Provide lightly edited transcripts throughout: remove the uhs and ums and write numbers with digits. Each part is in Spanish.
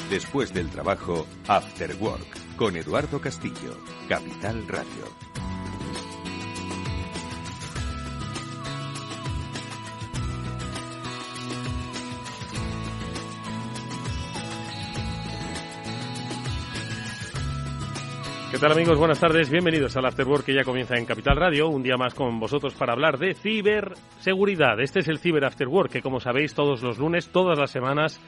Después del trabajo, After Work, con Eduardo Castillo, Capital Radio. ¿Qué tal, amigos? Buenas tardes, bienvenidos al After Work, que ya comienza en Capital Radio, un día más con vosotros para hablar de ciberseguridad. Este es el Ciber After Work, que como sabéis todos los lunes, todas las semanas,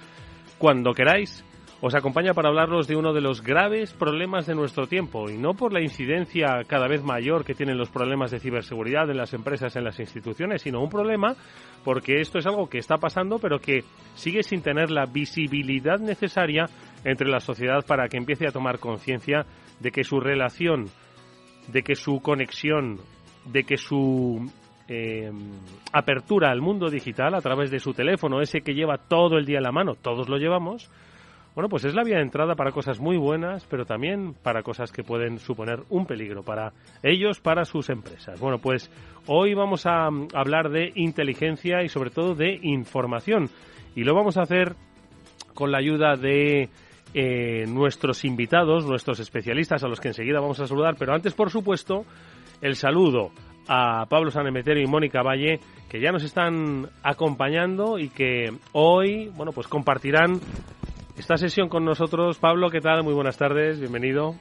cuando queráis, os acompaña para hablaros de uno de los graves problemas de nuestro tiempo, y no por la incidencia cada vez mayor que tienen los problemas de ciberseguridad en las empresas, en las instituciones, sino un problema porque esto es algo que está pasando, pero que sigue sin tener la visibilidad necesaria entre la sociedad para que empiece a tomar conciencia de que su relación, de que su conexión, de que su apertura al mundo digital a través de su teléfono, ese que lleva todo el día en la mano, todos lo llevamos, bueno, pues es la vía de entrada para cosas muy buenas, pero también para cosas que pueden suponer un peligro para ellos, para sus empresas. Bueno, pues hoy vamos a hablar de inteligencia y sobre todo de información, y lo vamos a hacer con la ayuda de nuestros invitados, nuestros especialistas, a los que enseguida vamos a saludar, pero antes, por supuesto, el saludo a Pablo Sanemeterio y Mónica Valle, que ya nos están acompañando y que hoy, bueno, pues compartirán esta sesión con nosotros. Pablo, ¿qué tal? Muy buenas tardes, bienvenido.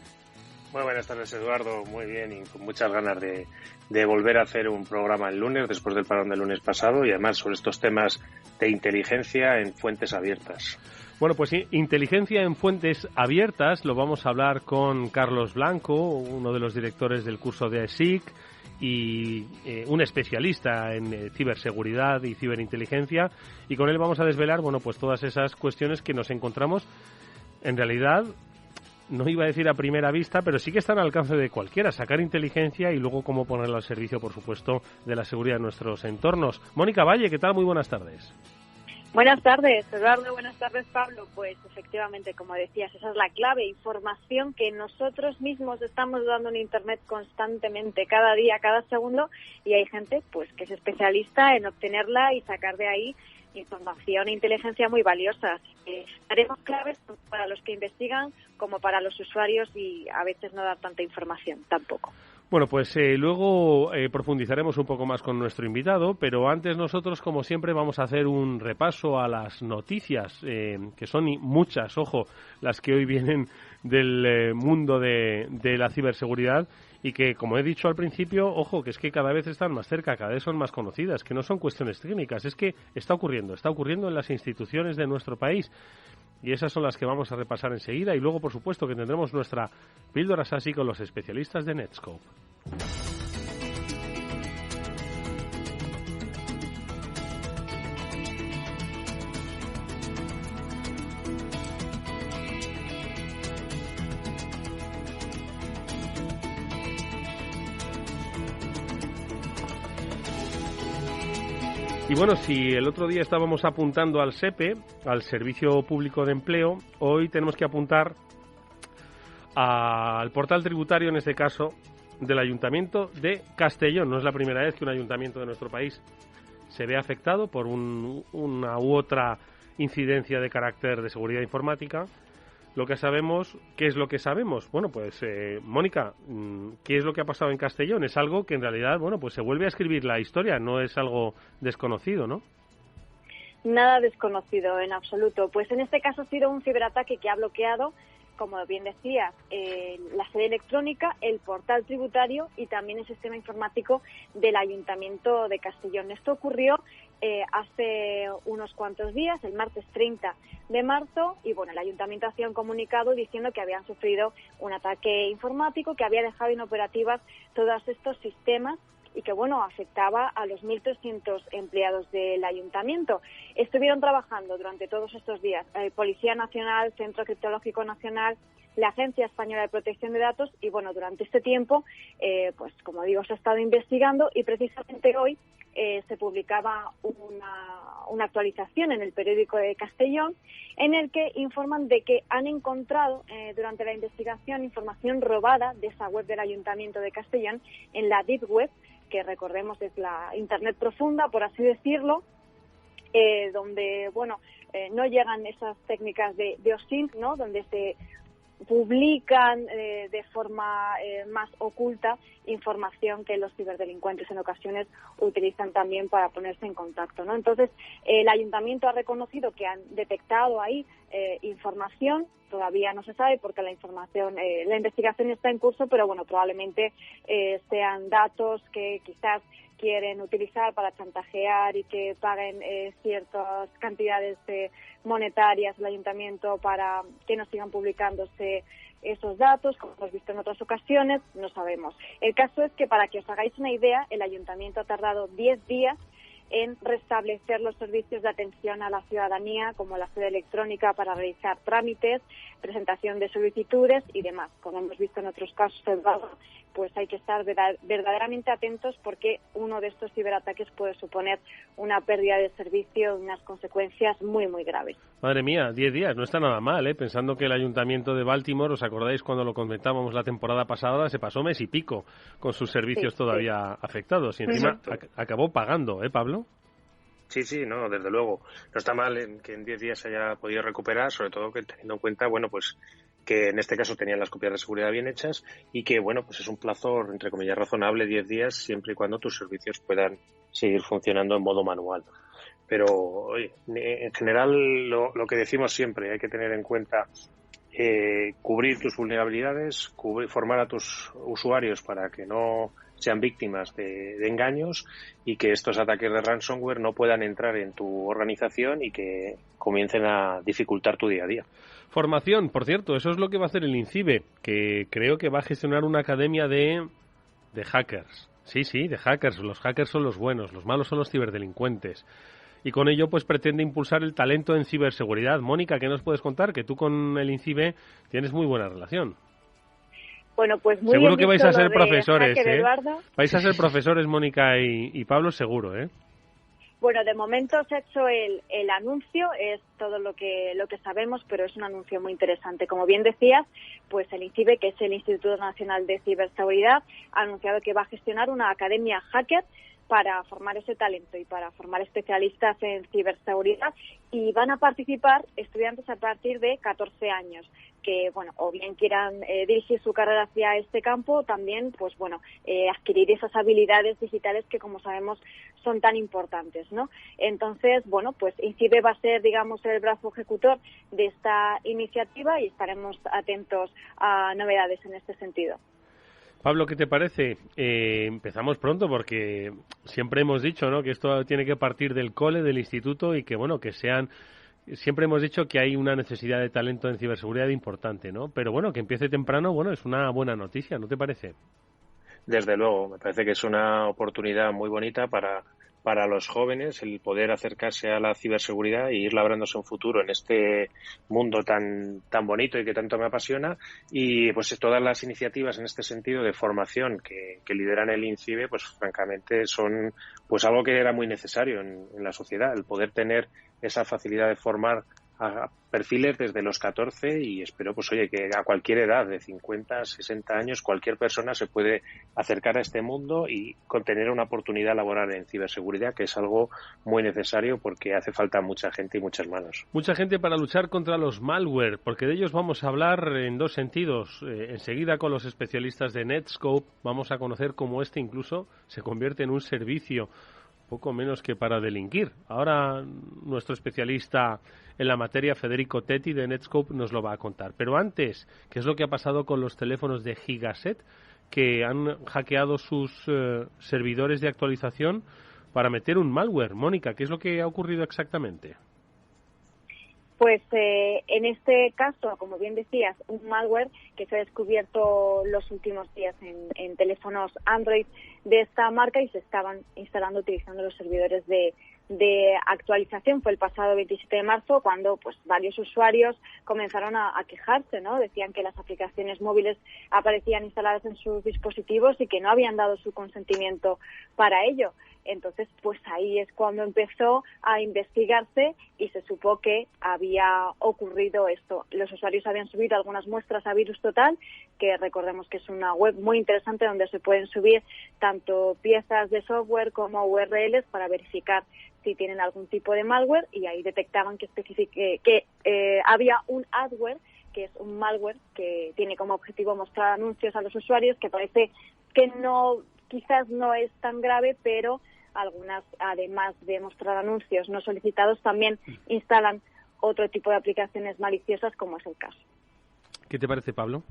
Muy buenas tardes, Eduardo, muy bien, y con muchas ganas de volver a hacer un programa el lunes, después del parón del lunes pasado, y además sobre estos temas de inteligencia en fuentes abiertas. Bueno, pues sí, inteligencia en fuentes abiertas, lo vamos a hablar con Carlos Blanco, uno de los directores del curso de ASIC y un especialista en ciberseguridad y ciberinteligencia, y con él vamos a desvelar, bueno, pues todas esas cuestiones que nos encontramos, en realidad, no iba a decir a primera vista, pero sí que están al alcance de cualquiera, sacar inteligencia y luego cómo ponerla al servicio, por supuesto, de la seguridad de nuestros entornos. Mónica Valle, ¿qué tal? Muy buenas tardes. Buenas tardes, Eduardo. Buenas tardes, Pablo. Pues efectivamente, como decías, esa es la clave, información que nosotros mismos estamos dando en Internet constantemente, cada día, cada segundo, y hay gente pues que es especialista en obtenerla y sacar de ahí información e inteligencia muy valiosa. Así que haremos claves para los que investigan como para los usuarios, y a veces no dar tanta información tampoco. Bueno, pues luego profundizaremos un poco más con nuestro invitado, pero antes nosotros, como siempre, vamos a hacer un repaso a las noticias, que son muchas, ojo, las que hoy vienen del mundo de la ciberseguridad, y que, como he dicho al principio, ojo, que es que cada vez están más cerca, cada vez son más conocidas, que no son cuestiones técnicas, es que está ocurriendo en las instituciones de nuestro país. Y esas son las que vamos a repasar enseguida, y luego, por supuesto, que tendremos nuestra píldora SASI con los especialistas de Netscope. Y bueno, si el otro día estábamos apuntando al SEPE, al Servicio Público de Empleo, hoy tenemos que apuntar al portal tributario, en este caso, del Ayuntamiento de Castellón. No es la primera vez que un ayuntamiento de nuestro país se ve afectado por una u otra incidencia de carácter de seguridad informática. Lo que sabemos, ¿qué es lo que sabemos? Bueno, pues, Mónica, ¿qué es lo que ha pasado en Castellón? Es algo que en realidad, bueno, pues se vuelve a escribir la historia, no es algo desconocido, ¿no? Nada desconocido, en absoluto. Pues en este caso ha sido un ciberataque que ha bloqueado, como bien decías, la sede electrónica, el portal tributario y también el sistema informático del Ayuntamiento de Castellón. Esto ocurrió hace unos cuantos días, el martes 30 de marzo, y bueno, el Ayuntamiento hacía un comunicado diciendo que habían sufrido un ataque informático que había dejado inoperativas todos estos sistemas y que, bueno, afectaba a los 1.300 empleados del Ayuntamiento. Estuvieron trabajando durante todos estos días Policía Nacional, Centro Criptológico Nacional, la Agencia Española de Protección de Datos, y bueno, durante este tiempo, pues como digo, se ha estado investigando, y precisamente hoy se publicaba una actualización en el periódico de Castellón en el que informan de que han encontrado durante la investigación información robada de esa web del Ayuntamiento de Castellón en la Deep Web, que recordemos es la Internet profunda, por así decirlo, donde, no llegan esas técnicas de OSINT, ¿no? Donde se publican de forma más oculta información que los ciberdelincuentes en ocasiones utilizan también para ponerse en contacto, ¿no? Entonces, el ayuntamiento ha reconocido que han detectado ahí información. Todavía no se sabe porque la investigación está en curso, pero probablemente sean datos que quizás quieren utilizar para chantajear y que paguen ciertas cantidades monetarias al ayuntamiento para que no sigan publicándose esos datos, como hemos visto en otras ocasiones, no sabemos. El caso es que, para que os hagáis una idea, el ayuntamiento ha tardado 10 días en restablecer los servicios de atención a la ciudadanía, como la sede electrónica para realizar trámites, presentación de solicitudes y demás. Como hemos visto en otros casos, pues hay que estar verdaderamente atentos, porque uno de estos ciberataques puede suponer una pérdida de servicio, unas consecuencias muy, muy graves. Madre mía, 10 días, no está nada mal, pensando que el Ayuntamiento de Baltimore, ¿os acordáis cuando lo comentábamos la temporada pasada? Se pasó mes y pico con sus servicios todavía afectados y encima acabó pagando, Pablo. Sí, no, desde luego. No está mal que en 10 días se haya podido recuperar, sobre todo que teniendo en cuenta, pues que en este caso tenían las copias de seguridad bien hechas y que, pues es un plazo, entre comillas, razonable, 10 días, siempre y cuando tus servicios puedan seguir funcionando en modo manual. Pero, oye, en general, lo que decimos siempre, hay que tener en cuenta cubrir tus vulnerabilidades, formar a tus usuarios para que no sean víctimas de engaños y que estos ataques de ransomware no puedan entrar en tu organización y que comiencen a dificultar tu día a día. Formación, por cierto, eso es lo que va a hacer el INCIBE, que creo que va a gestionar una academia de hackers. Sí, de hackers. Los hackers son los buenos, los malos son los ciberdelincuentes. Y con ello pues pretende impulsar el talento en ciberseguridad. Mónica, ¿qué nos puedes contar? Que tú con el INCIBE tienes muy buena relación. Bueno, pues muy seguro bien. Que vais a ser profesores, Eduardo. Vais a ser profesores, Mónica y Pablo, seguro, Bueno, de momento se ha hecho el anuncio, es todo lo que sabemos, pero es un anuncio muy interesante. Como bien decías, pues el INCIBE, que es el Instituto Nacional de Ciberseguridad, ha anunciado que va a gestionar una academia hacker para formar ese talento y para formar especialistas en ciberseguridad, y van a participar estudiantes a partir de 14 años que, o bien quieran dirigir su carrera hacia este campo, también, adquirir esas habilidades digitales que, como sabemos, son tan importantes, ¿no? Entonces, pues INCIBE va a ser, digamos, el brazo ejecutor de esta iniciativa y estaremos atentos a novedades en este sentido. Pablo, ¿qué te parece? Empezamos pronto porque siempre hemos dicho, ¿no?, que esto tiene que partir del cole, del instituto y que, siempre hemos dicho que hay una necesidad de talento en ciberseguridad importante, ¿no? Pero que empiece temprano, es una buena noticia, ¿no te parece? Desde luego, me parece que es una oportunidad muy bonita para los jóvenes el poder acercarse a la ciberseguridad y ir labrándose un futuro en este mundo tan bonito y que tanto me apasiona. Y pues todas las iniciativas en este sentido de formación que lideran el INCIBE, pues francamente son pues algo que era muy necesario en la sociedad, el poder tener esa facilidad de formar a perfiles desde los 14 y espero que a cualquier edad, de 50, 60 años, cualquier persona se puede acercar a este mundo y tener una oportunidad laboral en ciberseguridad, que es algo muy necesario porque hace falta mucha gente y muchas manos. Mucha gente para luchar contra los malware, porque de ellos vamos a hablar en dos sentidos. Enseguida con los especialistas de Netscope vamos a conocer cómo este incluso se convierte en un servicio poco menos que para delinquir. Ahora nuestro especialista en la materia, Federico Tetti, de Netscope, nos lo va a contar. Pero antes, ¿qué es lo que ha pasado con los teléfonos de Gigaset, que han hackeado sus servidores de actualización para meter un malware? Mónica, ¿qué es lo que ha ocurrido exactamente? Pues en este caso, como bien decías, un malware que se ha descubierto los últimos días en teléfonos Android de esta marca y se estaban instalando utilizando los servidores de actualización. Fue el pasado 27 de marzo cuando pues varios usuarios comenzaron a quejarse, ¿no? Decían que las aplicaciones móviles aparecían instaladas en sus dispositivos y que no habían dado su consentimiento para ello. Entonces, pues ahí es cuando empezó a investigarse y se supo que había ocurrido esto. Los usuarios habían subido algunas muestras a Virus Total, que recordemos que es una web muy interesante donde se pueden subir tanto piezas de software como URLs para verificar si tienen algún tipo de malware, y ahí detectaban que había un adware, que es un malware que tiene como objetivo mostrar anuncios a los usuarios, que parece que no, quizás no es tan grave, pero algunas, además de mostrar anuncios no solicitados, también instalan otro tipo de aplicaciones maliciosas, como es el caso. ¿Qué te parece, Pablo?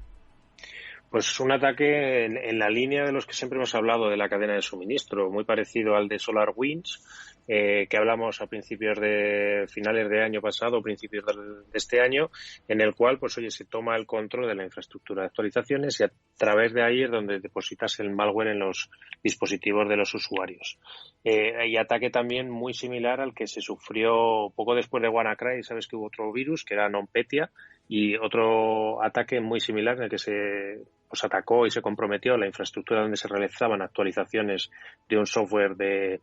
Pues un ataque en la línea de los que siempre hemos hablado de la cadena de suministro, muy parecido al de SolarWinds, que hablamos a finales de año pasado, principios de este año, en el cual, pues oye, se toma el control de la infraestructura de actualizaciones y a través de ahí es donde depositas el malware en los dispositivos de los usuarios. Y ataque también muy similar al que se sufrió poco después de WannaCry. Sabes que hubo otro virus que era NotPetya, y otro ataque muy similar en el que se atacó y se comprometió la infraestructura donde se realizaban actualizaciones de un software de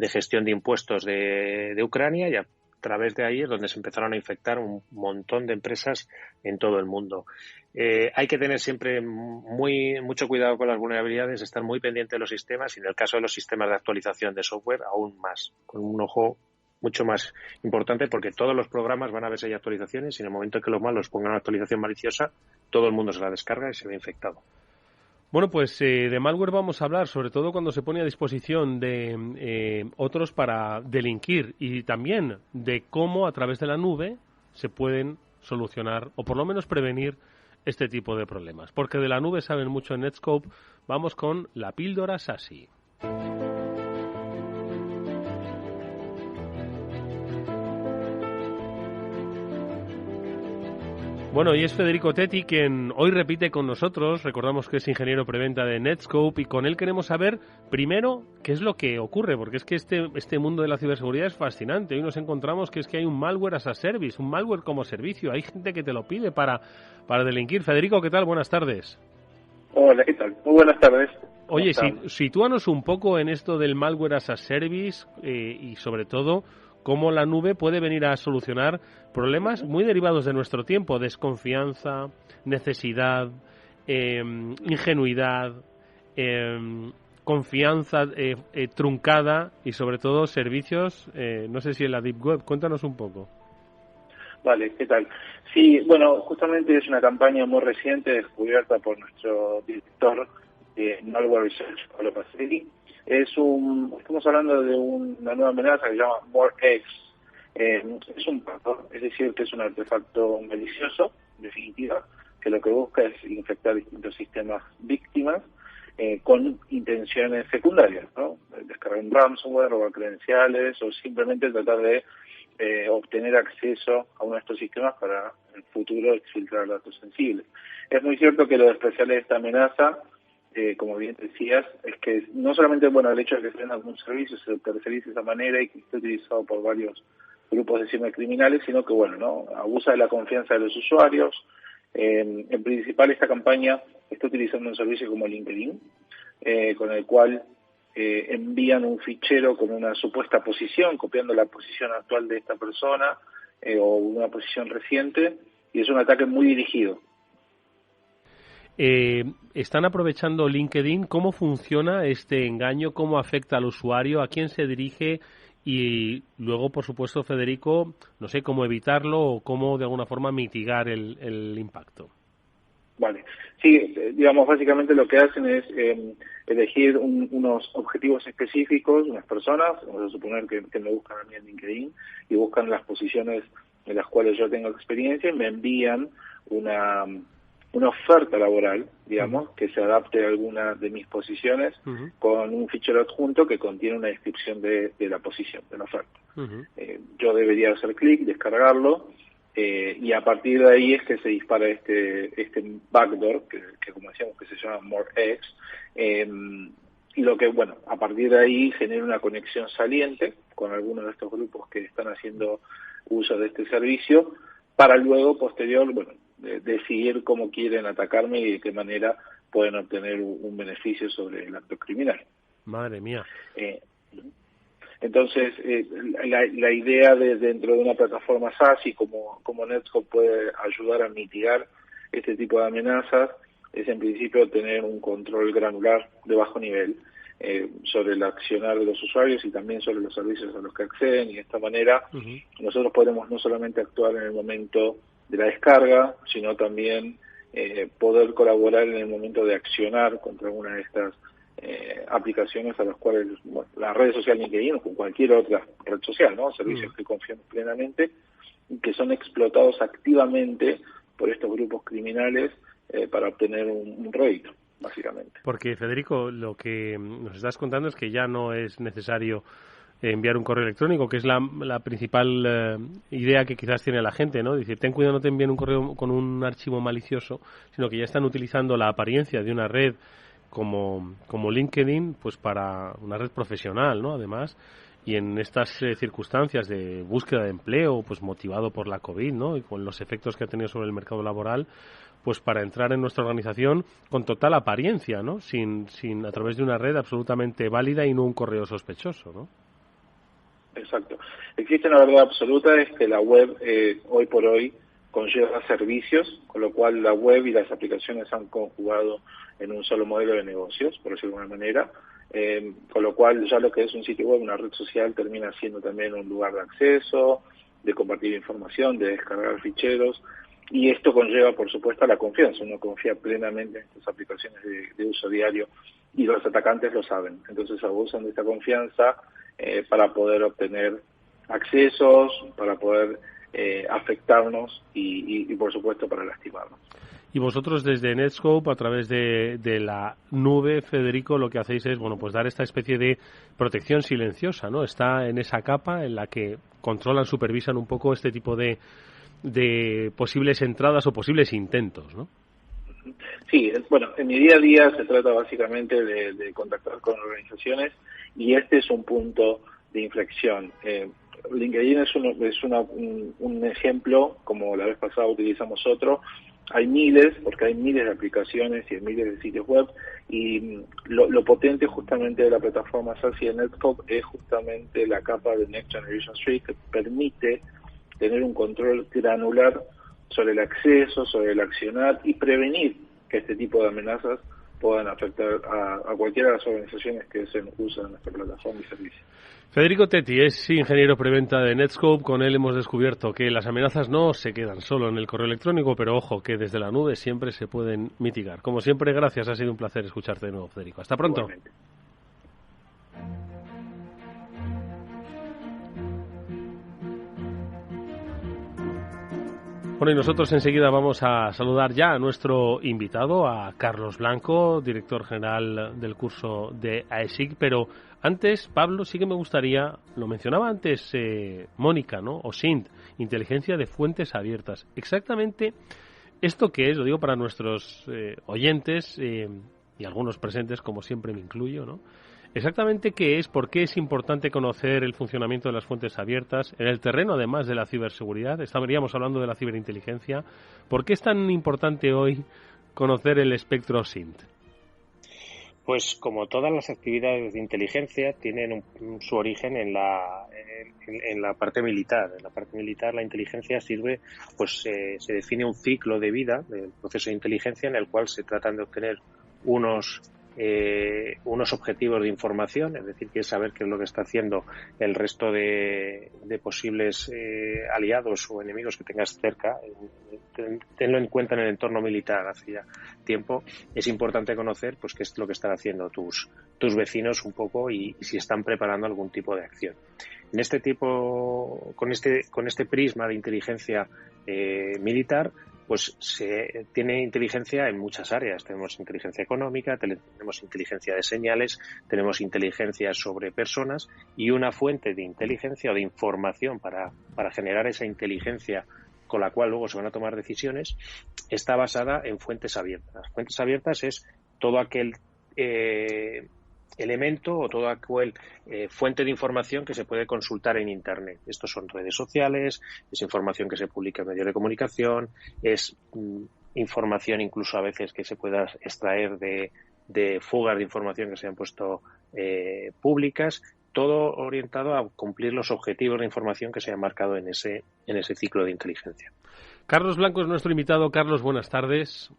gestión de impuestos de Ucrania, y a través de ahí es donde se empezaron a infectar un montón de empresas en todo el mundo. Hay que tener siempre mucho cuidado con las vulnerabilidades, estar muy pendiente de los sistemas, y en el caso de los sistemas de actualización de software aún más, con un ojo mucho más importante, porque todos los programas van a ver si hay actualizaciones, y en el momento en que los malos pongan una actualización maliciosa, todo el mundo se la descarga y se ve infectado. Bueno, pues de malware vamos a hablar, sobre todo cuando se pone a disposición de otros para delinquir, y también de cómo a través de la nube se pueden solucionar o por lo menos prevenir este tipo de problemas. Porque de la nube saben mucho en Netscope. Vamos con la píldora SASI. Bueno, y es Federico Tetti quien hoy repite con nosotros. Recordamos que es ingeniero preventa de Netscope, y con él queremos saber primero qué es lo que ocurre, porque es que este mundo de la ciberseguridad es fascinante. Hoy nos encontramos que es que hay un malware as a service, un malware como servicio. Hay gente que te lo pide para delinquir. Federico, ¿qué tal? Buenas tardes. Hola, ¿qué tal? Muy buenas tardes. Oye, sitúanos un poco en esto del malware as a service, y sobre todo cómo la nube puede venir a solucionar problemas muy derivados de nuestro tiempo: desconfianza, necesidad, ingenuidad, confianza truncada, y sobre todo servicios, no sé si en la Deep Web. Cuéntanos un poco. Vale, ¿qué tal? Sí, bueno, justamente es una campaña muy reciente descubierta por nuestro director de Malware Research, Pablo Pacelli. Estamos hablando de una nueva amenaza que se llama MoreX. Es un pato, es decir, que es un artefacto malicioso, en definitiva, que lo que busca es infectar distintos sistemas víctimas con intenciones secundarias, ¿no? Descargar un ransomware, robar credenciales, o simplemente tratar de obtener acceso a uno de estos sistemas para en el futuro exfiltrar datos sensibles. Es muy cierto que lo especial de esta amenaza, como bien decías, es que no solamente el hecho de que se venda algún servicio, se tercerice de esa manera y que esté utilizado por varios grupos de cibercriminales, sino que abusa de la confianza de los usuarios. En principal, esta campaña está utilizando un servicio como LinkedIn, con el cual envían un fichero con una supuesta posición, copiando la posición actual de esta persona o una posición reciente, y es un ataque muy dirigido. ¿Están aprovechando LinkedIn? ¿Cómo funciona este engaño? ¿Cómo afecta al usuario? ¿A quién se dirige? Y luego, por supuesto, Federico, no sé cómo evitarlo o cómo de alguna forma mitigar el impacto. Vale, sí, básicamente lo que hacen es elegir unos objetivos específicos, unas personas, vamos a suponer que me buscan a mí en LinkedIn y buscan las posiciones en las cuales yo tengo experiencia, y me envían una oferta laboral, que se adapte a alguna de mis posiciones, con un fichero adjunto que contiene una descripción de la posición, de la oferta. Yo debería hacer clic, descargarlo, y a partir de ahí es que se dispara este backdoor, que como decíamos que se llama MoreX, y lo que, a partir de ahí genera una conexión saliente con algunos de estos grupos que están haciendo uso de este servicio, para luego, posterior, decidir cómo quieren atacarme y de qué manera pueden obtener un beneficio sobre el acto criminal. Madre mía. Entonces, la idea de dentro de una plataforma SaaS y como Netscope puede ayudar a mitigar este tipo de amenazas es en principio tener un control granular de bajo nivel sobre el accionar de los usuarios y también sobre los servicios a los que acceden, y de esta manera nosotros podemos no solamente actuar en el momento de la descarga, sino también poder colaborar en el momento de accionar contra alguna de estas aplicaciones a las cuales la red social LinkedIn o con cualquier otra red social, ¿no? Servicios que confiamos plenamente y que son explotados activamente por estos grupos criminales para obtener un rédito, básicamente. Porque, Federico, lo que nos estás contando es que ya no es necesario enviar un correo electrónico, que es la principal idea que quizás tiene la gente, ¿no? Decir, ten cuidado, no te envíen un correo con un archivo malicioso, sino que ya están utilizando la apariencia de una red como LinkedIn, pues para una red profesional, ¿no? Además, y en estas circunstancias de búsqueda de empleo, pues motivado por la COVID, ¿no? Y con los efectos que ha tenido sobre el mercado laboral, pues para entrar en nuestra organización con total apariencia, ¿no? Sin a través de una red absolutamente válida y no un correo sospechoso, ¿no? Exacto. Existe una verdad absoluta, es que la web hoy por hoy conlleva servicios, con lo cual la web y las aplicaciones han conjugado en un solo modelo de negocios, por decirlo de alguna manera, con lo cual ya lo que es un sitio web, una red social, termina siendo también un lugar de acceso, de compartir información, de descargar ficheros, y esto conlleva, por supuesto, la confianza. Uno confía plenamente en estas aplicaciones de uso diario y los atacantes lo saben. Entonces abusan de esta confianza para poder obtener accesos, para poder afectarnos y, por supuesto, para lastimarnos. Y vosotros desde Netscope, a través de la nube, Federico, lo que hacéis es, bueno, pues dar esta especie de protección silenciosa, ¿no? Está en esa capa en la que controlan, supervisan un poco este tipo de posibles entradas o posibles intentos, ¿no? Sí, bueno, en mi día a día se trata básicamente de contactar con organizaciones y este es un punto de inflexión. LinkedIn es un ejemplo, como la vez pasada utilizamos otro. Hay miles, porque hay miles de aplicaciones y hay miles de sitios web, y lo potente justamente de la plataforma SaaS y de Netscope es justamente la capa de Next Generation Street que permite tener un control granular sobre el acceso, sobre el accionar y prevenir que este tipo de amenazas puedan afectar a cualquiera de las organizaciones que usan nuestra plataforma y servicio. Federico Tetti es ingeniero preventa de Netscope. Con él hemos descubierto que las amenazas no se quedan solo en el correo electrónico, pero ojo, que desde la nube siempre se pueden mitigar. Como siempre, gracias. Ha sido un placer escucharte de nuevo, Federico. Hasta pronto. Igualmente. Bueno, y nosotros enseguida vamos a saludar ya a nuestro invitado, a Carlos Blanco, director general del curso de AESIC, pero antes, Pablo, sí que me gustaría, lo mencionaba antes Mónica, ¿no? O SINT, inteligencia de fuentes abiertas. Exactamente esto que es, lo digo para nuestros oyentes y algunos presentes, como siempre me incluyo, ¿no? Exactamente qué es, por qué es importante conocer el funcionamiento de las fuentes abiertas en el terreno, además de la ciberseguridad. Estaríamos hablando de la ciberinteligencia. ¿Por qué es tan importante hoy conocer el espectro SINT? Pues como todas las actividades de inteligencia tienen su origen en la parte militar. En la parte militar la inteligencia sirve, pues se define un ciclo de vida del proceso de inteligencia en el cual se tratan de obtener unos objetivos de información, es decir, quieres saber qué es lo que está haciendo el resto de posibles aliados o enemigos que tengas cerca. Tenlo en cuenta en el entorno militar. Hace ya tiempo es importante conocer pues qué es lo que están haciendo tus vecinos un poco y si están preparando algún tipo de acción. En este tipo, con este prisma de inteligencia militar, pues se tiene inteligencia en muchas áreas. Tenemos inteligencia económica, tenemos inteligencia de señales, tenemos inteligencia sobre personas y una fuente de inteligencia o de información para generar esa inteligencia con la cual luego se van a tomar decisiones, está basada en fuentes abiertas. Fuentes abiertas es todo aquel elemento o toda aquel fuente de información que se puede consultar en Internet. Estos son redes sociales, es información que se publica en medios de comunicación, es información incluso a veces que se pueda extraer de fugas de información que se han puesto públicas. todo orientado a cumplir los objetivos de información que se han marcado en ese ciclo de inteligencia. Carlos Blanco es nuestro invitado. Carlos, buenas tardes.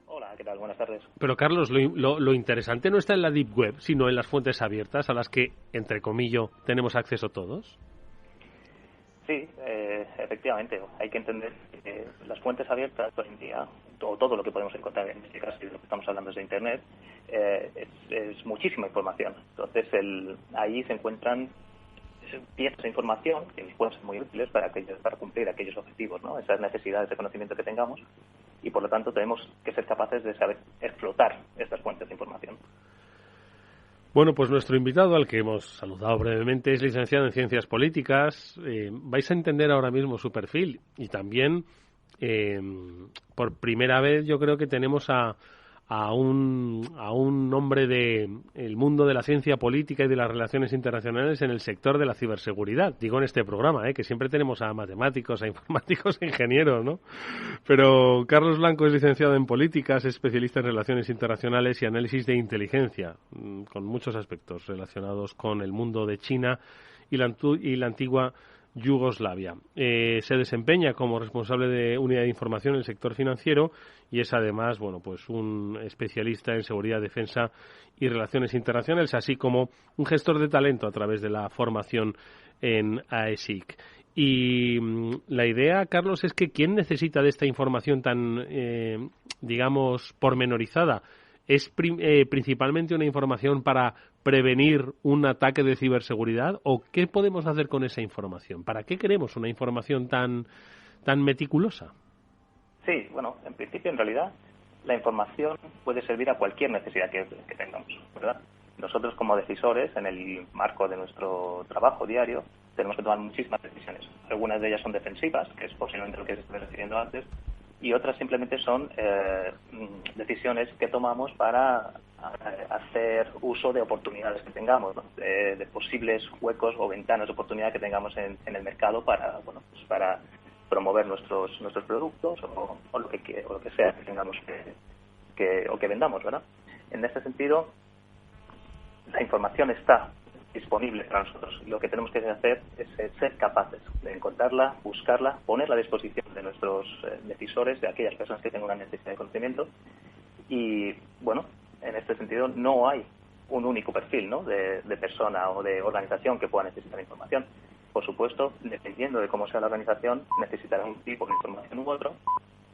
Hola, ¿qué tal? Buenas tardes. Pero Carlos, lo interesante no está en la Deep Web, sino en las fuentes abiertas a las que, entre comillas, tenemos acceso todos. Sí, efectivamente. Hay que entender que las fuentes abiertas hoy en día, o todo lo que podemos encontrar en este caso, y de lo que estamos hablando es de Internet, es muchísima información. Entonces, ahí se encuentran piezas de información que pueden ser muy útiles para cumplir aquellos objetivos, ¿no? Esas necesidades de conocimiento que tengamos, y por lo tanto tenemos que ser capaces de saber explotar estas fuentes de información. Bueno, pues nuestro invitado, al que hemos saludado brevemente, es licenciado en Ciencias Políticas. Vais a entender ahora mismo su perfil y también, por primera vez, yo creo que tenemos a un hombre del mundo de la ciencia política y de las relaciones internacionales en el sector de la ciberseguridad. Digo en este programa, que siempre tenemos a matemáticos, a informáticos, a ingenieros, ¿no? Pero Carlos Blanco es licenciado en políticas, es especialista en relaciones internacionales y análisis de inteligencia, con muchos aspectos relacionados con el mundo de China y la antigua Yugoslavia. Se desempeña como responsable de unidad de información en el sector financiero y es además, bueno, pues un especialista en seguridad, defensa y relaciones internacionales, así como un gestor de talento a través de la formación en AESIC. Y la idea, Carlos, es que ¿quién necesita de esta información tan, digamos, pormenorizada? ¿Es principalmente una información para prevenir un ataque de ciberseguridad? ¿O qué podemos hacer con esa información? ¿Para qué queremos una información tan meticulosa? Sí, bueno, en principio, en realidad, la información puede servir a cualquier necesidad que tengamos, ¿verdad? Nosotros, como decisores, en el marco de nuestro trabajo diario, tenemos que tomar muchísimas decisiones. Algunas de ellas son defensivas, que es posiblemente lo que se estuve refiriendo antes, y otras simplemente son decisiones que tomamos para hacer uso de oportunidades que tengamos, ¿no? De posibles huecos o ventanas de oportunidad que tengamos en el mercado para promover nuestros productos o lo que sea que tengamos que vendamos, ¿verdad? En este sentido, la información está disponible para nosotros. Lo que tenemos que hacer es ser capaces de encontrarla, buscarla, ponerla a disposición de nuestros decisores, de aquellas personas que tengan una necesidad de conocimiento. Y, bueno, en este sentido no hay un único perfil, ¿no?, de persona o de organización que pueda necesitar información. Por supuesto, dependiendo de cómo sea la organización, necesitará un tipo de información u otro,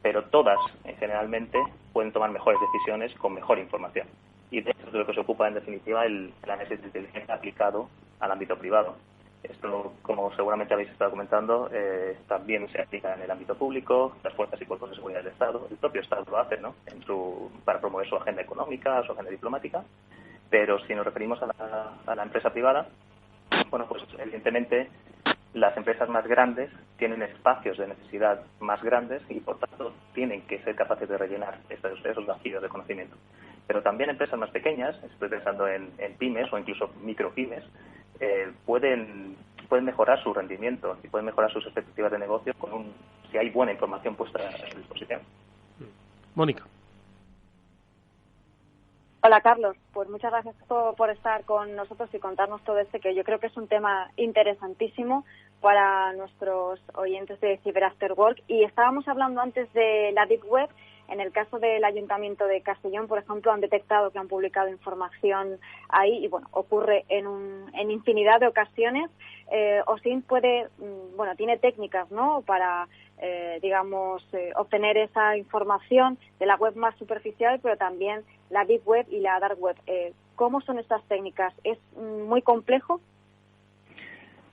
pero todas, generalmente, pueden tomar mejores decisiones con mejor información. Y de eso es de lo que se ocupa, en definitiva, el análisis de inteligencia aplicado al ámbito privado. Esto, como seguramente habéis estado comentando, también se aplica en el ámbito público, las fuerzas y cuerpos de seguridad del Estado. El propio Estado lo hace, ¿no?, para promover su agenda económica, su agenda diplomática. Pero si nos referimos a la empresa privada, bueno, pues evidentemente las empresas más grandes tienen espacios de necesidad más grandes y, por tanto, tienen que ser capaces de rellenar esos vacíos de conocimiento. Pero también empresas más pequeñas, estoy pensando en pymes o incluso micropymes, pueden mejorar su rendimiento y pueden mejorar sus expectativas de negocio si hay buena información puesta a su disposición. Mónica. Hola, Carlos. Pues muchas gracias por estar con nosotros y contarnos todo que yo creo que es un tema interesantísimo para nuestros oyentes de Cyber After Work. Y estábamos hablando antes de la Deep Web. En el caso del Ayuntamiento de Castellón, por ejemplo, han detectado que han publicado información ahí y, bueno, ocurre en infinidad de ocasiones. OSINT tiene técnicas, ¿no?, para, obtener esa información de la web más superficial, pero también la Deep Web y la Dark Web. ¿Cómo son estas técnicas? ¿Es muy complejo?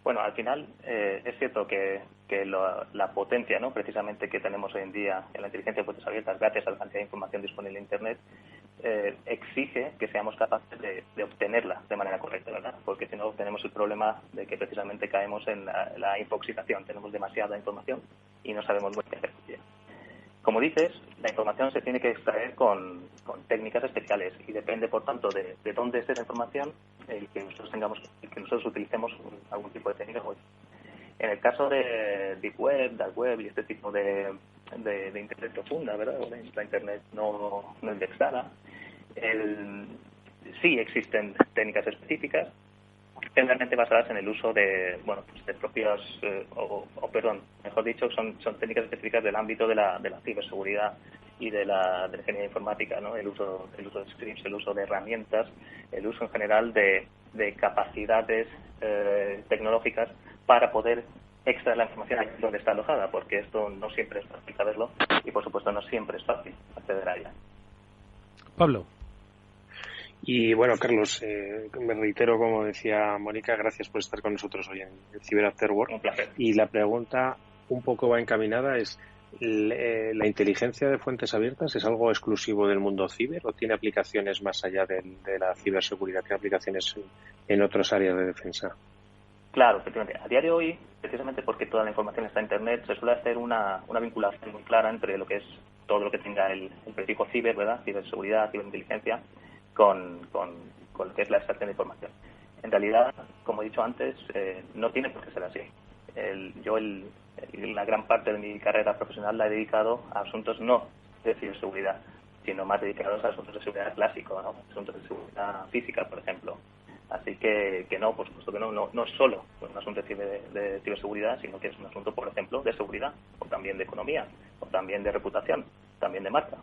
Bueno, al final es cierto que la potencia, ¿no?, precisamente que tenemos hoy en día en la inteligencia de fuentes abiertas, gracias a la cantidad de información disponible en Internet, exige que seamos capaces de obtenerla de manera correcta, ¿verdad? Porque si no, tenemos el problema de que precisamente caemos en la infoxicación. Tenemos demasiada información y no sabemos muy qué hacer con ella. Como dices, la información se tiene que extraer con técnicas especiales y depende, por tanto, de dónde esté esa información, que nosotros utilicemos algún tipo de técnica. En el caso de Deep Web, Dark Web y este tipo de Internet profunda, ¿verdad?, o de la Internet no indexada, sí existen técnicas específicas generalmente basadas en el uso de, bueno, pues de propias, mejor dicho, son técnicas específicas del ámbito de la ciberseguridad y de la ingeniería informática, ¿no? El uso de scripts, el uso de herramientas, el uso en general de capacidades tecnológicas para poder extraer la información ahí donde está alojada, porque esto no siempre es fácil saberlo y, por supuesto, no siempre es fácil acceder a ella. Pablo. Y bueno, Carlos, me reitero, como decía Mónica, gracias por estar con nosotros hoy en Cyber After Work. Un placer. Y la pregunta un poco va encaminada, es ¿la inteligencia de fuentes abiertas es algo exclusivo del mundo ciber o tiene aplicaciones más allá de la ciberseguridad? ¿Tiene aplicaciones en otras áreas de defensa? Claro, efectivamente. A día de hoy, precisamente porque toda la información está en Internet, se suele hacer una vinculación muy clara entre lo que es todo lo que tenga el prefijo ciber, ¿verdad? Ciberseguridad, ciberinteligencia, con lo que es la extracción de información. En realidad, como he dicho antes, no tiene por qué ser así. La gran parte de mi carrera profesional la he dedicado a asuntos no de ciberseguridad, sino más dedicados a asuntos de seguridad clásico, ¿no? Asuntos de seguridad física, por ejemplo. Así que no, por supuesto que no es solo un asunto de ciberseguridad, sino que es un asunto, por ejemplo, de seguridad, o también de economía, o también de reputación, también de marca.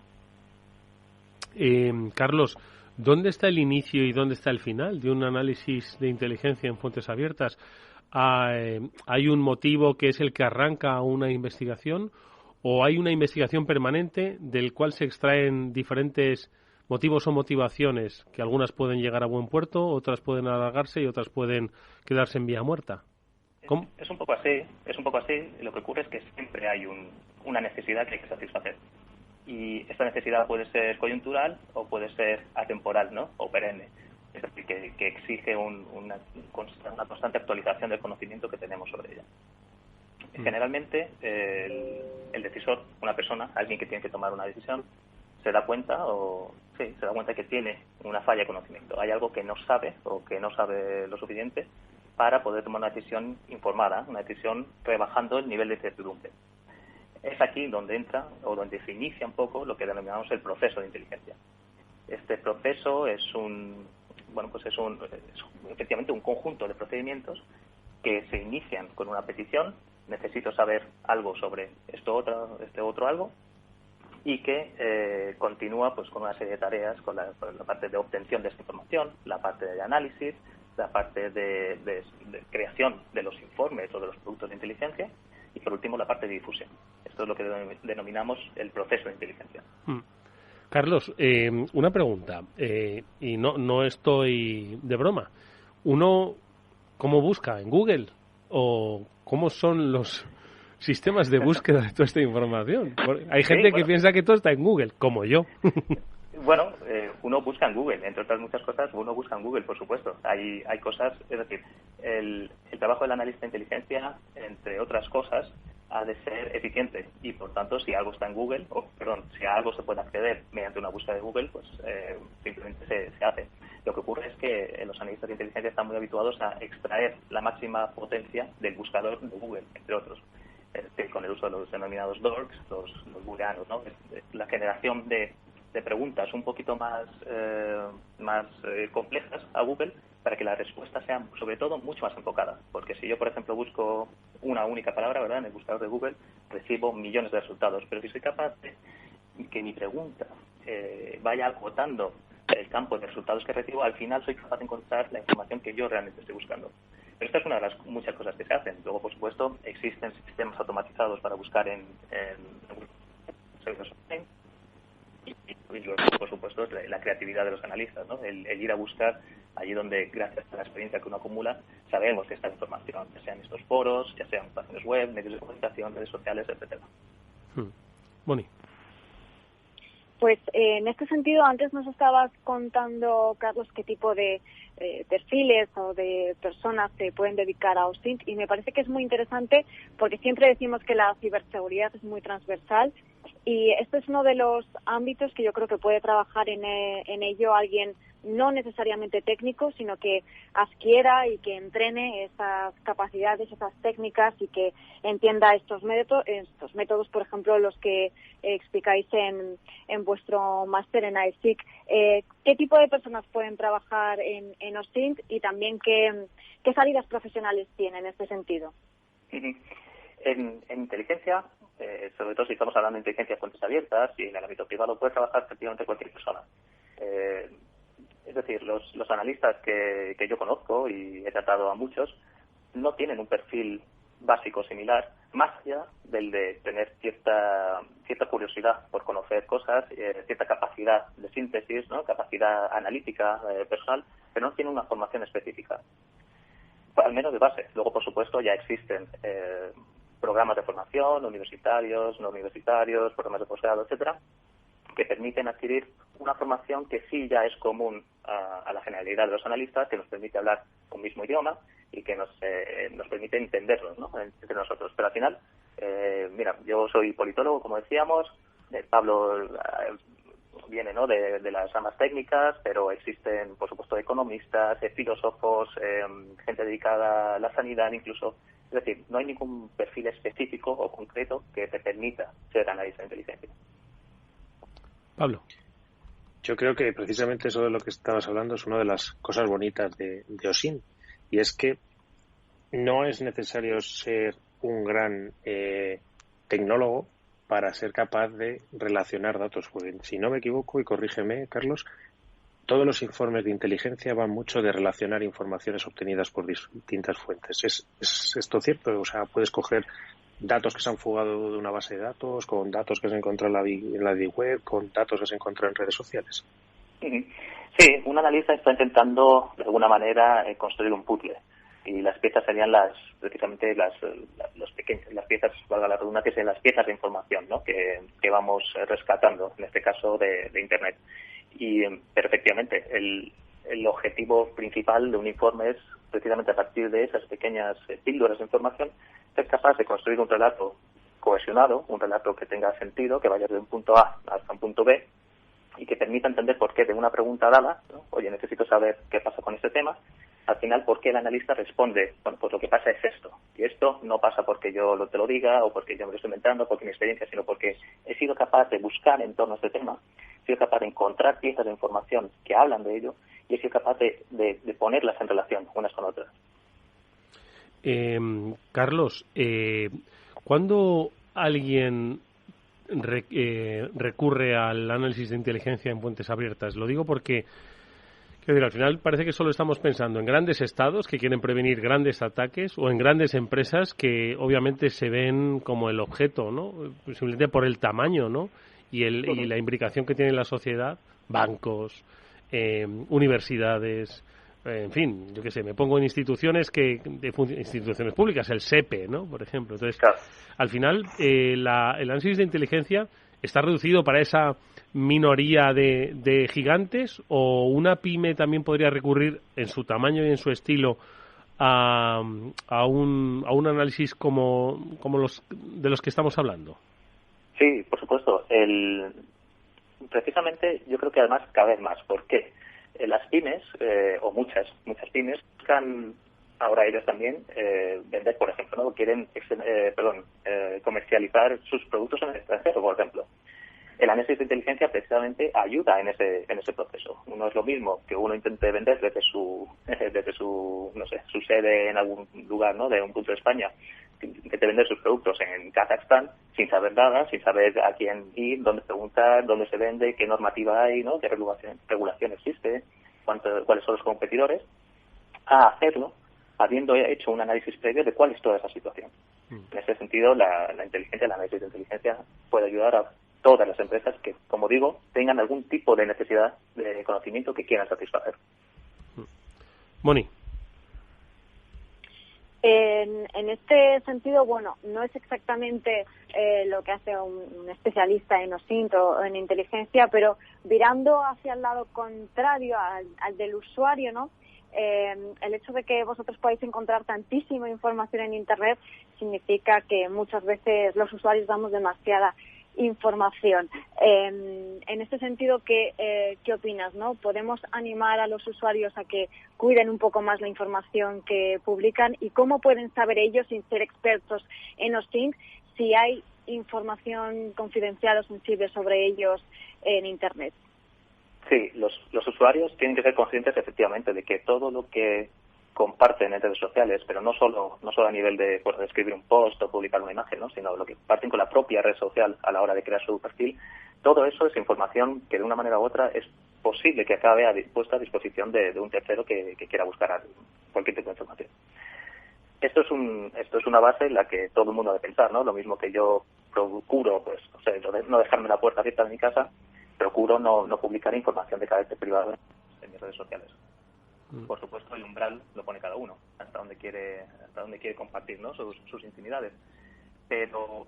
Carlos, ¿dónde está el inicio y dónde está el final de un análisis de inteligencia en fuentes abiertas? ¿Hay un motivo que es el que arranca una investigación o hay una investigación permanente del cual se extraen diferentes motivos o motivaciones que algunas pueden llegar a buen puerto, otras pueden alargarse y otras pueden quedarse en vía muerta? ¿Cómo? Es un poco así. Lo que ocurre es que siempre hay una necesidad que hay que satisfacer. Y esta necesidad puede ser coyuntural o puede ser atemporal, ¿no? O perenne. Es decir, que exige una constante actualización del conocimiento que tenemos sobre ella. Generalmente, el decisor, una persona, alguien que tiene que tomar una decisión, se da cuenta que tiene una falla de conocimiento. Hay algo que no sabe o que no sabe lo suficiente para poder tomar una decisión informada, una decisión rebajando el nivel de incertidumbre. Es aquí donde entra o donde se inicia un poco lo que denominamos el proceso de inteligencia. Este proceso es efectivamente un conjunto de procedimientos que se inician con una petición. Necesito saber algo sobre este otro algo, y que continúa pues con una serie de tareas, con la parte de obtención de esta información, la parte de análisis, la parte de creación de los informes o de los productos de inteligencia y, por último, la parte de difusión. Esto es lo que denominamos el proceso de inteligencia. Carlos, una pregunta, y no estoy de broma. ¿Uno cómo busca? ¿En Google? ¿O cómo son los sistemas de búsqueda de toda esta información? Hay gente que piensa que todo está en Google, como yo. Bueno, uno busca en Google, entre otras muchas cosas, uno busca en Google, por supuesto. Hay cosas, es decir, el trabajo del analista de inteligencia, entre otras cosas, ha de ser eficiente y, por tanto, si algo está en Google, si a algo se puede acceder mediante una búsqueda de Google, pues simplemente se hace. Lo que ocurre es que los analistas de inteligencia están muy habituados a extraer la máxima potencia del buscador de Google, entre otros. Con el uso de los denominados DORCs, los booleanos, ¿no? La generación de preguntas un poquito más complejas a Google para que la respuesta sea, sobre todo, mucho más enfocada. Porque si yo, por ejemplo, busco una única palabra, ¿verdad?, en el buscador de Google, recibo millones de resultados. Pero si soy capaz de que mi pregunta vaya acotando el campo de resultados que recibo, al final soy capaz de encontrar la información que yo realmente estoy buscando. Pero esta es una de las muchas cosas que se hacen. Luego, por supuesto, existen sistemas automatizados para buscar en servidores online. Y luego, por supuesto, la creatividad de los analistas, ¿no? El ir a buscar allí donde, gracias a la experiencia que uno acumula, sabemos que está la información, ya sean estos foros, ya sean páginas web, medios de comunicación, redes sociales, etcétera. Moni. Pues en este sentido, antes nos estabas contando, Carlos, qué tipo de perfiles o de personas se pueden dedicar a OSINT, y me parece que es muy interesante porque siempre decimos que la ciberseguridad es muy transversal y este es uno de los ámbitos que yo creo que puede trabajar en ello alguien no necesariamente técnico, sino que adquiera y que entrene esas capacidades, esas técnicas y que entienda estos métodos, por ejemplo, los que explicáis en vuestro máster en AESIC. ¿Qué tipo de personas pueden trabajar en OSINT y también qué salidas profesionales tienen en este sentido? En inteligencia, sobre todo si estamos hablando de inteligencia de fuentes abiertas y en el ámbito privado, puede trabajar prácticamente cualquier persona. Es decir, los analistas que yo conozco, y he tratado a muchos, no tienen un perfil básico similar, más allá del de tener cierta curiosidad por conocer cosas, cierta capacidad de síntesis, ¿no? Capacidad analítica personal, pero no tienen una formación específica, al menos de base. Luego, por supuesto, ya existen programas de formación, universitarios, no universitarios, programas de posgrado, etcétera, que permiten adquirir una formación que sí ya es común a la generalidad de los analistas, que nos permite hablar un mismo idioma y que nos permite entendernos, ¿no? Entre nosotros. Pero al final, mira, yo soy politólogo, como decíamos, Pablo viene, ¿no?, de las ramas técnicas, pero existen, por supuesto, economistas, filósofos, gente dedicada a la sanidad incluso. Es decir, no hay ningún perfil específico o concreto que te permita ser analista de inteligencia. Pablo. Yo creo que precisamente eso de lo que estabas hablando es una de las cosas bonitas de OSINT, y es que no es necesario ser un gran tecnólogo para ser capaz de relacionar datos. Porque, si no me equivoco, y corrígeme, Carlos, todos los informes de inteligencia van mucho de relacionar informaciones obtenidas por distintas fuentes. ¿Es esto cierto? O sea, puedes coger datos que se han fugado de una base de datos, con datos que se encuentran en la Deep Web, con datos que se encuentran en redes sociales. Sí, un analista está intentando, de alguna manera, construir un puzzle. Y las piezas serían precisamente las piezas, valga la redundancia, serían las piezas de información, ¿no?, que vamos rescatando, en este caso de Internet. Pero efectivamente, el objetivo principal de un informe es, precisamente a partir de esas pequeñas píldoras de información, ser capaz de construir un relato cohesionado, un relato que tenga sentido, que vaya de un punto A hasta un punto B y que permita entender por qué de una pregunta dada, ¿no?, oye, necesito saber qué pasa con este tema, al final por qué el analista responde, bueno, pues lo que pasa es esto, y esto no pasa porque yo te lo diga o porque yo me lo estoy inventando, porque mi experiencia, sino porque he sido capaz de buscar en torno a este tema, he sido capaz de encontrar piezas de información que hablan de ello y he sido capaz de ponerlas en relación unas con otras. Carlos, ¿cuándo alguien recurre al análisis de inteligencia en fuentes abiertas? Lo digo porque, quiero decir, al final parece que solo estamos pensando en grandes estados que quieren prevenir grandes ataques o en grandes empresas que obviamente se ven como el objeto, ¿no?, simplemente por el tamaño, ¿no?, y la implicación que tiene en la sociedad, bancos, universidades. En fin, yo qué sé, me pongo en instituciones instituciones públicas, el SEPE, ¿no?, por ejemplo. Entonces, claro, al final, el análisis de inteligencia está reducido para esa minoría de gigantes, o una pyme también podría recurrir en su tamaño y en su estilo a un análisis como los de los que estamos hablando. Sí, por supuesto. Precisamente yo creo que además cada vez más. ¿Por qué? Las pymes, o muchas pymes, buscan ahora ellos también vender, por ejemplo, ¿no?, quieren comercializar sus productos en el extranjero, por ejemplo. El análisis de inteligencia precisamente ayuda en ese proceso. No es lo mismo que uno intente vender desde su no sé, su sede en algún lugar, ¿no?, de un punto de España, que te vender sus productos en Kazajstán sin saber nada, sin saber a quién ir, dónde preguntar, dónde se vende, qué normativa hay, ¿no?, qué regulación existe, cuáles son los competidores, a hacerlo habiendo hecho un análisis previo de cuál es toda esa situación. En ese sentido, el análisis de inteligencia puede ayudar a todas las empresas que, como digo, tengan algún tipo de necesidad de conocimiento que quieran satisfacer. Moni. En este sentido, bueno, no es exactamente lo que hace un especialista en OSINT o en inteligencia, pero virando hacia el lado contrario al del usuario, ¿no? El hecho de que vosotros podáis encontrar tantísima información en Internet significa que muchas veces los usuarios damos demasiada información. En este sentido, ¿qué opinas, no? ¿Podemos animar a los usuarios a que cuiden un poco más la información que publican? ¿Y cómo pueden saber ellos, sin ser expertos en OSINT, si hay información confidencial o sensible sobre ellos en Internet? Sí, los usuarios tienen que ser conscientes efectivamente de que todo lo que comparten en redes sociales, pero no solo a nivel de escribir un post o publicar una imagen, ¿no? Sino lo que comparten con la propia red social a la hora de crear su perfil, todo eso es información que de una manera u otra es posible que acabe puesta a disposición de un tercero que quiera buscar cualquier tipo de información. Esto es una base en la que todo el mundo debe pensar, ¿no? Lo mismo que yo procuro, pues, no dejarme la puerta abierta de mi casa, procuro no publicar información de carácter privado en mis redes sociales. Por supuesto, el umbral lo pone cada uno, hasta donde quiere compartir, ¿no? sus intimidades. Pero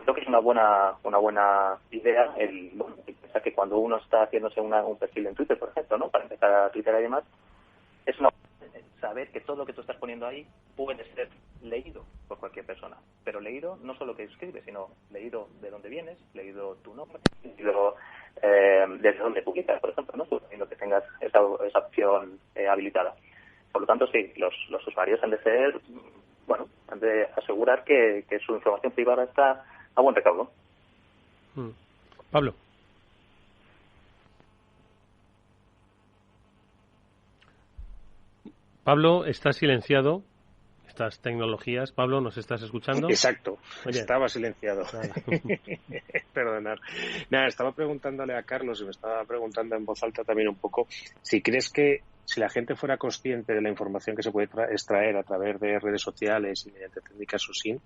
creo que es una buena idea el pensar que cuando uno está haciéndose un perfil en Twitter, por ejemplo, ¿no? Para empezar a tuitear y demás, es saber que todo lo que tú estás poniendo ahí puede ser leído por cualquier persona. Pero leído no solo que escribes, sino leído de dónde vienes, leído tu nombre, leído desde dónde publicas, por ejemplo, ¿no? Suponiendo que tengas esa opción habilitada. Por lo tanto, sí, los usuarios han de asegurar que su información privada está a buen recaudo. Pablo. Pablo, estás silenciado. Estas tecnologías. Pablo, ¿nos estás escuchando? Exacto. Oye. Estaba silenciado. Perdonad. Nada, estaba preguntándole a Carlos y me estaba preguntando en voz alta también un poco si crees que si la gente fuera consciente de la información que se puede extraer a través de redes sociales y mediante técnicas OSINT,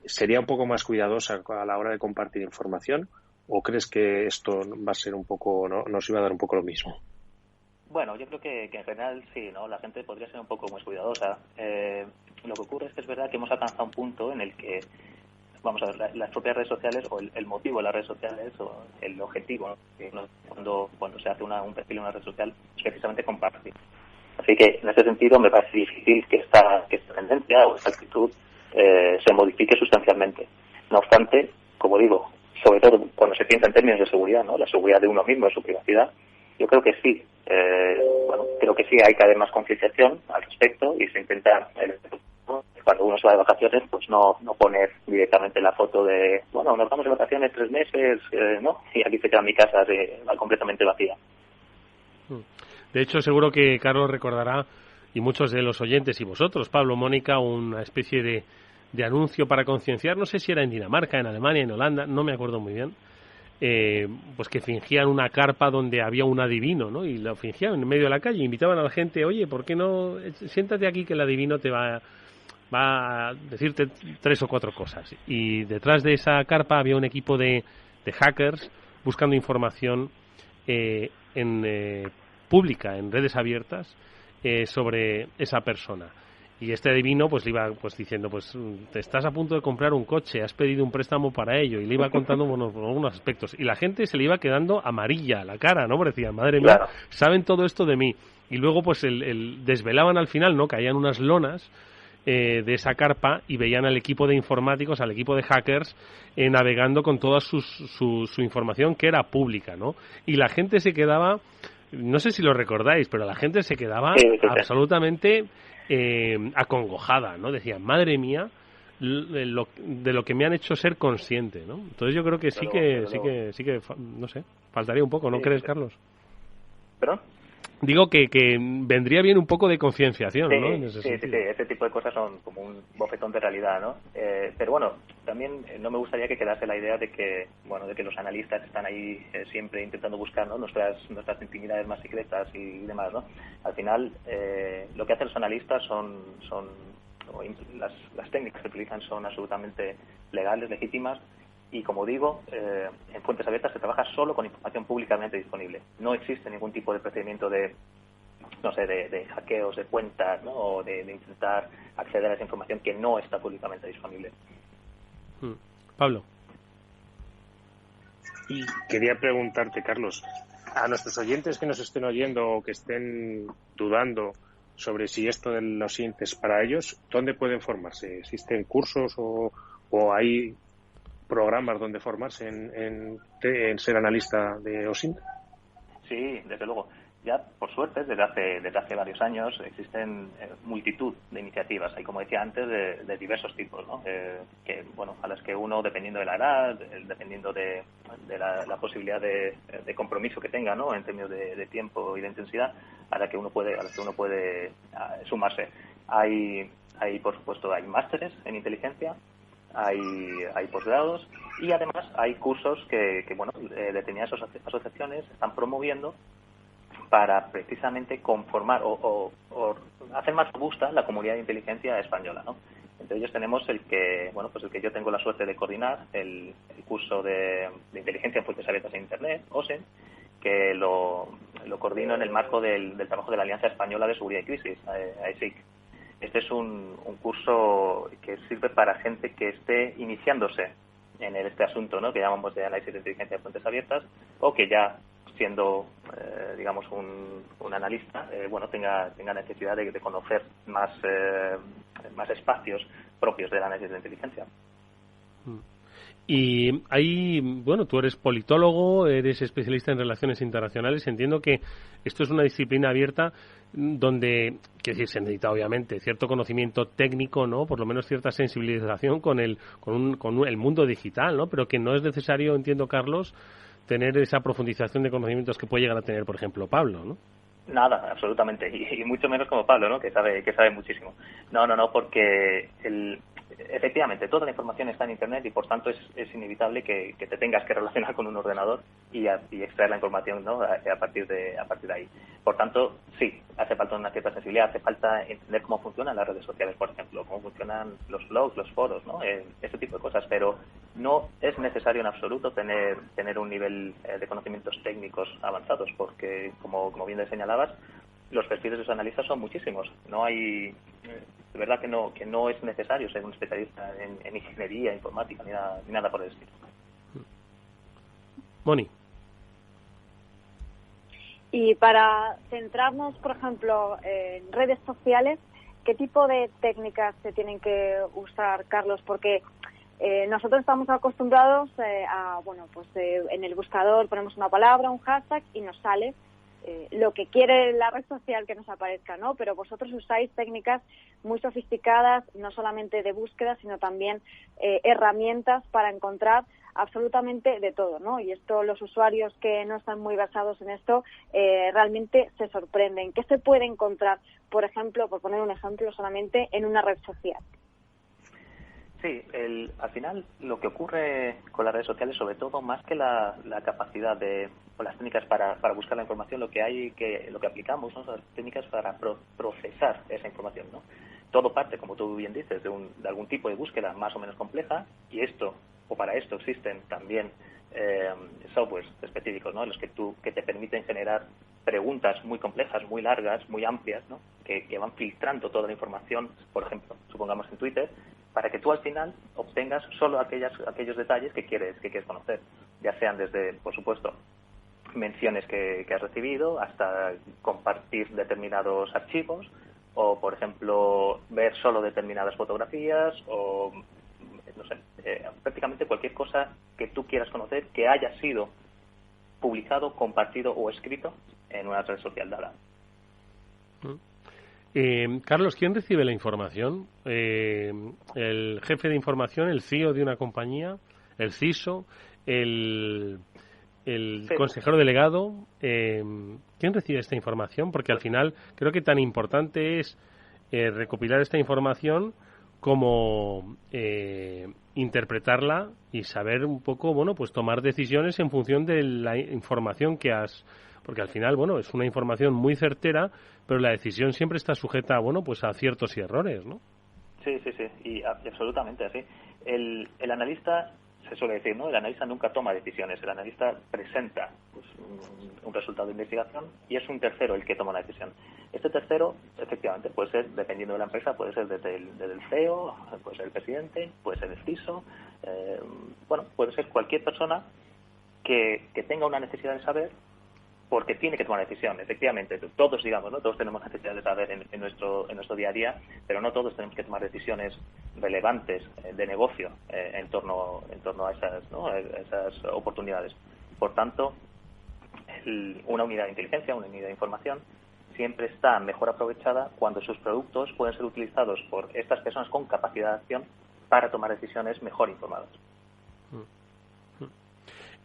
¿sería un poco más cuidadosa a la hora de compartir información? ¿O crees que esto va a ser un poco, no, nos iba a dar un poco lo mismo? Bueno, yo creo que en general sí, ¿no? La gente podría ser un poco más cuidadosa. Lo que ocurre es que es verdad que hemos alcanzado un punto en el que, vamos a ver, las propias redes sociales o el motivo de las redes sociales o el objetivo, ¿no? Cuando se hace un perfil en una red social es precisamente compartir. Así que en ese sentido me parece difícil que esta tendencia o esta actitud se modifique sustancialmente. No obstante, como digo, sobre todo cuando se piensa en términos de seguridad, ¿no? La seguridad de uno mismo, de su privacidad, yo creo que sí. Creo que sí hay cada vez más concienciación al respecto y se intenta, cuando uno se va de vacaciones, pues no poner directamente la foto de, bueno, nos vamos de vacaciones 3 meses, ¿no? Y aquí se queda mi casa completamente vacía. De hecho, seguro que Carlos recordará, y muchos de los oyentes y vosotros, Pablo, Mónica, una especie de anuncio para concienciar, no sé si era en Dinamarca, en Alemania, en Holanda, no me acuerdo muy bien, pues que fingían una carpa donde había un adivino, ¿no? Y lo fingían en medio de la calle, invitaban a la gente, oye, ¿por qué no siéntate aquí que el adivino te va a decirte 3 o 4 cosas? Y detrás de esa carpa había un equipo de hackers buscando información pública, en redes abiertas, sobre esa persona. Y este adivino pues le iba pues diciendo, pues te estás a punto de comprar un coche, has pedido un préstamo para ello, y le iba contando algunos aspectos. Y la gente se le iba quedando amarilla la cara, ¿no? Porque decían, madre mía, claro, saben todo esto de mí. Y luego pues desvelaban al final, ¿no? Caían unas lonas de esa carpa y veían al equipo de informáticos, al equipo de hackers, navegando con toda su información que era pública, ¿no? Y la gente se quedaba, no sé si lo recordáis, pero la gente se quedaba absolutamente acongojada, ¿no? Decían, madre mía, de lo que me han hecho ser consciente, ¿no? Entonces yo creo que sí que no sé, faltaría un poco, ¿no crees, Carlos? ¿Perdón? Digo que vendría bien un poco de concienciación, ¿no? En ese sentido. Sí, ese tipo de cosas son como un bofetón de realidad, ¿no? Pero bueno, también no me gustaría que quedase la idea de que los analistas están ahí siempre intentando buscar, ¿no? nuestras intimidades más secretas y demás, ¿no? Al final, lo que hacen los analistas las técnicas que utilizan son absolutamente legales, legítimas. Y como digo, en fuentes abiertas se trabaja solo con información públicamente disponible. No existe ningún tipo de procedimiento de hackeos de cuentas, ¿no? O de intentar acceder a esa información que no está públicamente disponible. Pablo. Y quería preguntarte, Carlos, a nuestros oyentes que nos estén oyendo o que estén dudando sobre si esto de los OSINT es para ellos, ¿dónde pueden formarse? ¿Existen cursos o hay programas donde formarse en ser analista de OSINT? Sí, desde luego. Ya, por suerte, desde hace varios años existen multitud de iniciativas, hay, como decía antes, de diversos tipos, ¿no? A las que uno, dependiendo de la edad, dependiendo de la posibilidad de compromiso que tenga, ¿no?, en términos de tiempo y de intensidad, a las que uno puede sumarse. Hay, por supuesto, hay másteres en inteligencia, hay posgrados, y además hay cursos que determinadas asociaciones están promoviendo para precisamente conformar o hacer más robusta la comunidad de inteligencia española, ¿no? Entre ellos tenemos el que yo tengo la suerte de coordinar, el curso de inteligencia en fuentes abiertas en Internet, OSEN, que lo coordino en el marco del trabajo de la Alianza Española de Seguridad y Crisis, AESIC. Este es un curso que sirve para gente que esté iniciándose en este asunto, ¿no?, que llamamos de análisis de inteligencia en fuentes abiertas, o que ya siendo un analista tenga necesidad de conocer más espacios propios del análisis de inteligencia. Y tú eres politólogo, eres especialista en relaciones internacionales. Entiendo que esto es una disciplina abierta donde, se necesita obviamente cierto conocimiento técnico, ¿no?, por lo menos cierta sensibilización con el mundo digital, ¿no?, pero que no es necesario, entiendo, Carlos, tener esa profundización de conocimientos que puede llegar a tener, por ejemplo, Pablo, ¿no? Nada, absolutamente, y mucho menos como Pablo, ¿no?, que sabe muchísimo. No, porque efectivamente toda la información está en Internet y por tanto es inevitable que te tengas que relacionar con un ordenador y extraer la información, ¿no?, a partir de ahí. Por tanto, sí, hace falta una cierta sensibilidad, hace falta entender cómo funcionan las redes sociales, por ejemplo, cómo funcionan los blogs, los foros, ¿no?, ese tipo de cosas, pero no es necesario en absoluto tener un nivel de conocimientos técnicos avanzados, porque como bien señalabas, los perfiles de los analistas son muchísimos. No hay, de verdad que no es necesario ser un especialista en ingeniería, informática, ni nada por el estilo. Moni. Y para centrarnos, por ejemplo, en redes sociales, ¿qué tipo de técnicas se tienen que usar, Carlos? Porque nosotros estamos acostumbrados en el buscador ponemos una palabra, un hashtag y nos sale lo que quiere la red social que nos aparezca, ¿no? Pero vosotros usáis técnicas muy sofisticadas, no solamente de búsqueda, sino también herramientas para encontrar absolutamente de todo, ¿no? Y esto, los usuarios que no están muy basados en esto realmente se sorprenden. ¿Qué se puede encontrar, por ejemplo, por poner un ejemplo solamente, en una red social? Sí, al final lo que ocurre con las redes sociales, sobre todo, más que la capacidad o las técnicas para buscar la información, lo que aplicamos, ¿no?, son las técnicas para procesar esa información, ¿no? Todo parte, como tú bien dices, de algún tipo de búsqueda más o menos compleja, y para esto existen también softwares específicos, ¿no?, en los que te permiten generar preguntas muy complejas, muy largas, muy amplias, ¿no?, que van filtrando toda la información, por ejemplo, supongamos en Twitter, para que tú al final obtengas solo aquellos detalles que quieres conocer, ya sean desde, por supuesto, menciones que has recibido, hasta compartir determinados archivos, o, por ejemplo, ver solo determinadas fotografías, o, no sé, prácticamente cualquier cosa que tú quieras conocer que haya sido publicado, compartido o escrito en una red social dada. Carlos, ¿quién recibe la información? ¿El jefe de información, el CEO de una compañía, el CISO, el consejero delegado? ¿Quién recibe esta información? Porque al final creo que tan importante es recopilar esta información como interpretarla y saber un poco, pues tomar decisiones en función de la información que has... Porque al final, es una información muy certera, pero la decisión siempre está sujeta, a aciertos y errores, ¿no? Sí, y absolutamente así. El analista, se suele decir, ¿no?, el analista nunca toma decisiones, el analista presenta un resultado de investigación y es un tercero el que toma la decisión. Este tercero, efectivamente, puede ser, dependiendo de la empresa, puede ser desde el CEO, puede ser el presidente, puede ser el CISO, puede ser cualquier persona que tenga una necesidad de saber, porque tiene que tomar decisión. Efectivamente, todos, digamos, ¿no?, todos tenemos necesidad de saber en nuestro día a día, pero no todos tenemos que tomar decisiones relevantes de negocio en torno a esas, ¿no?, a esas oportunidades. Por tanto, una unidad de inteligencia, una unidad de información, siempre está mejor aprovechada cuando sus productos pueden ser utilizados por estas personas con capacidad de acción para tomar decisiones mejor informadas.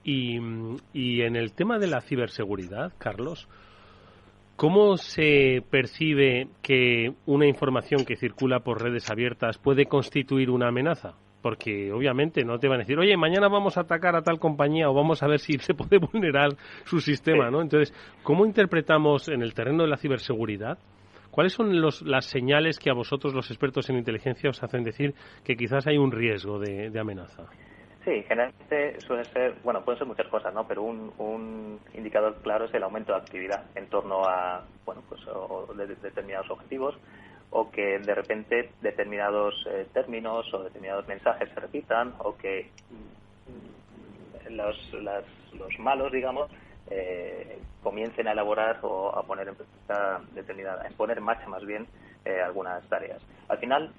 Y en el tema de la ciberseguridad, Carlos, ¿cómo se percibe que una información que circula por redes abiertas puede constituir una amenaza? Porque obviamente no te van a decir, oye, mañana vamos a atacar a tal compañía o vamos a ver si se puede vulnerar su sistema, ¿no? Entonces, ¿cómo interpretamos en el terreno de la ciberseguridad? ¿Cuáles son las señales que a vosotros, los expertos en inteligencia, os hacen decir que quizás hay un riesgo de amenaza? Sí, generalmente pueden ser muchas cosas, ¿no? Pero un indicador claro es el aumento de actividad en torno a, determinados objetivos, o que de repente determinados términos o determinados mensajes se repitan, o que los malos, digamos, comiencen a elaborar o a poner en práctica poner en marcha más bien algunas tareas. Al final,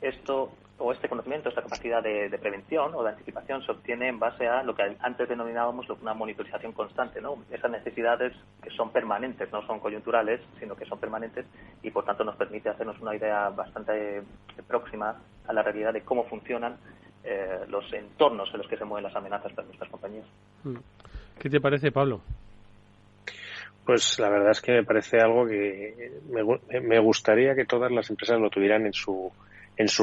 este conocimiento, esta capacidad de prevención o de anticipación se obtiene en base a lo que antes denominábamos una monitorización constante, ¿no? Esas necesidades que son permanentes, no son coyunturales, sino que son permanentes, y por tanto nos permite hacernos una idea bastante próxima a la realidad de cómo funcionan los entornos en los que se mueven las amenazas para nuestras compañías. ¿Qué te parece, Pablo? Pues la verdad es que me parece algo que me gustaría que todas las empresas lo tuvieran en su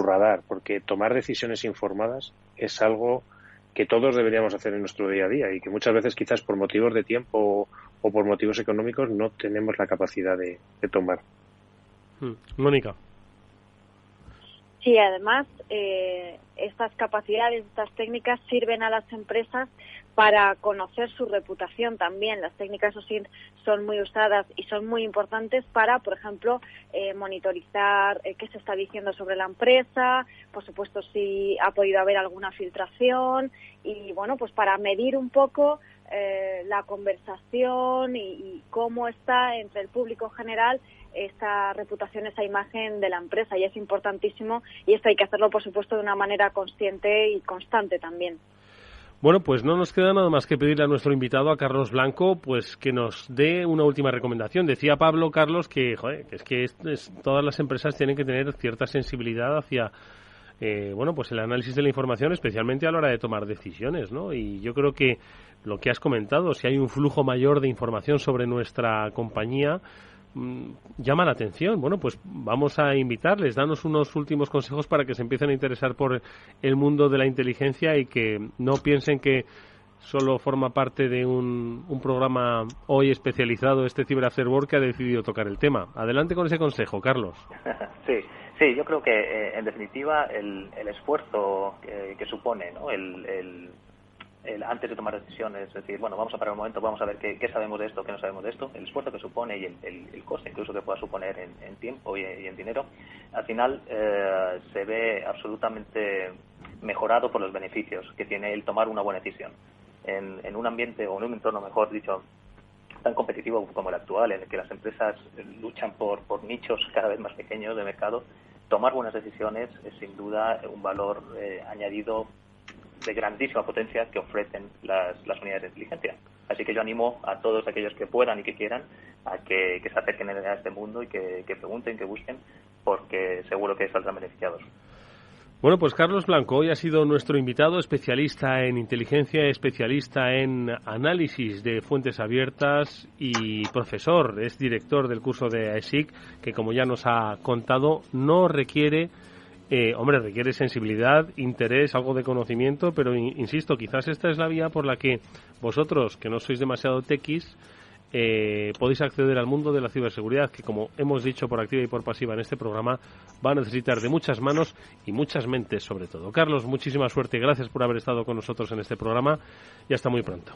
radar, porque tomar decisiones informadas es algo que todos deberíamos hacer en nuestro día a día y que muchas veces quizás por motivos de tiempo o por motivos económicos no tenemos la capacidad de tomar. Mónica. Sí, además estas capacidades, estas técnicas sirven a las empresas para conocer su reputación también. Las técnicas OSINT son muy usadas y son muy importantes para, por ejemplo, monitorizar qué se está diciendo sobre la empresa, por supuesto si ha podido haber alguna filtración y, bueno, pues para medir un poco la conversación y cómo está entre el público general esta reputación, esa imagen de la empresa, y es importantísimo, y esto hay que hacerlo, por supuesto, de una manera consciente y constante también. Bueno, pues no nos queda nada más que pedirle a nuestro invitado, a Carlos Blanco, pues que nos dé una última recomendación. Decía Pablo, Carlos, que todas las empresas tienen que tener cierta sensibilidad hacia pues el análisis de la información, especialmente a la hora de tomar decisiones, ¿no? Y yo creo que lo que has comentado, si hay un flujo mayor de información sobre nuestra compañía, llama la atención. Bueno, pues vamos a invitarles, danos unos últimos consejos para que se empiecen a interesar por el mundo de la inteligencia y que no piensen que solo forma parte de un programa hoy especializado, este Cyber After Work, que ha decidido tocar el tema. Adelante con ese consejo, Carlos. Sí, yo creo que en definitiva el esfuerzo que supone, ¿no?, el antes de tomar decisiones, es decir, bueno, vamos a parar un momento, vamos a ver qué sabemos de esto, qué no sabemos de esto, el esfuerzo que supone y el coste incluso que pueda suponer en tiempo y en dinero, al final se ve absolutamente mejorado por los beneficios que tiene el tomar una buena decisión. En un ambiente, o en un entorno, mejor dicho, tan competitivo como el actual, en el que las empresas luchan por nichos cada vez más pequeños de mercado, tomar buenas decisiones es sin duda un valor añadido de grandísima potencia que ofrecen las unidades de inteligencia. Así que yo animo a todos aquellos que puedan y que quieran a que se acerquen a este mundo y que pregunten, que busquen, porque seguro que saldrán beneficiados. Bueno, pues Carlos Blanco hoy ha sido nuestro invitado, especialista en inteligencia, especialista en análisis de fuentes abiertas y profesor, es director del curso de AESIC, que como ya nos ha contado, no requiere requiere sensibilidad, interés, algo de conocimiento, pero insisto, quizás esta es la vía por la que vosotros, que no sois demasiado tequis, podéis acceder al mundo de la ciberseguridad, que como hemos dicho por activa y por pasiva en este programa, va a necesitar de muchas manos y muchas mentes sobre todo. Carlos, muchísima suerte y gracias por haber estado con nosotros en este programa y hasta muy pronto.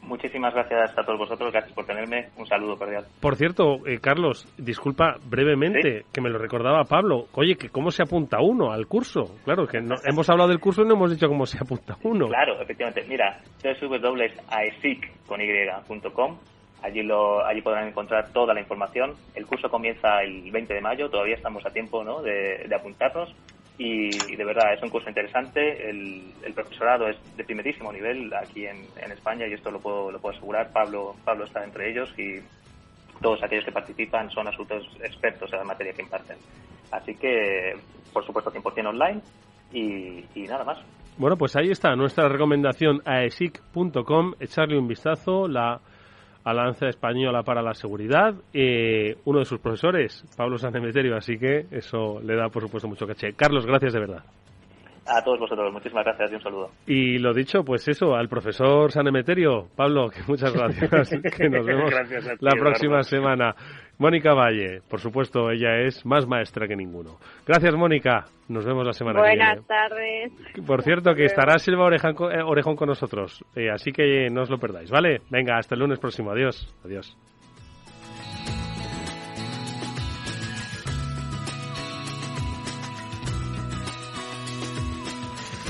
Muchísimas gracias a todos vosotros, gracias por tenerme, un saludo cordial. Por cierto, Carlos, disculpa brevemente, ¿sí?, que me lo recordaba Pablo, oye, que cómo se apunta uno al curso. Claro, que no, hemos hablado del curso y no hemos dicho cómo se apunta uno. Claro, efectivamente, mira, www.aesic.com, allí podrán encontrar toda la información. El curso comienza el 20 de mayo, todavía estamos a tiempo, ¿no?, de apuntarnos, y de verdad es un curso interesante. El profesorado es de primerísimo nivel aquí en España, y esto lo puedo asegurar. Pablo está entre ellos, y todos aquellos que participan son absolutos expertos en la materia que imparten. Así que, por supuesto, 100% online y nada más. Bueno, pues ahí está nuestra recomendación, aesic.com, echarle un vistazo, la Alianza Española para la Seguridad, uno de sus profesores, Pablo Sanemeterio, así que eso le da, por supuesto, mucho caché. Carlos, gracias de verdad. A todos vosotros, muchísimas gracias y un saludo. Y lo dicho, pues eso, al profesor Sanemeterio, Pablo, que muchas gracias, que nos vemos la próxima semana. Mónica Valle, por supuesto, ella es más maestra que ninguno. Gracias, Mónica, nos vemos la semana que viene. Buenas tardes. Por cierto, que estará Silva Orejón con nosotros, así que no os lo perdáis, ¿vale? Venga, hasta el lunes próximo, adiós. Adiós.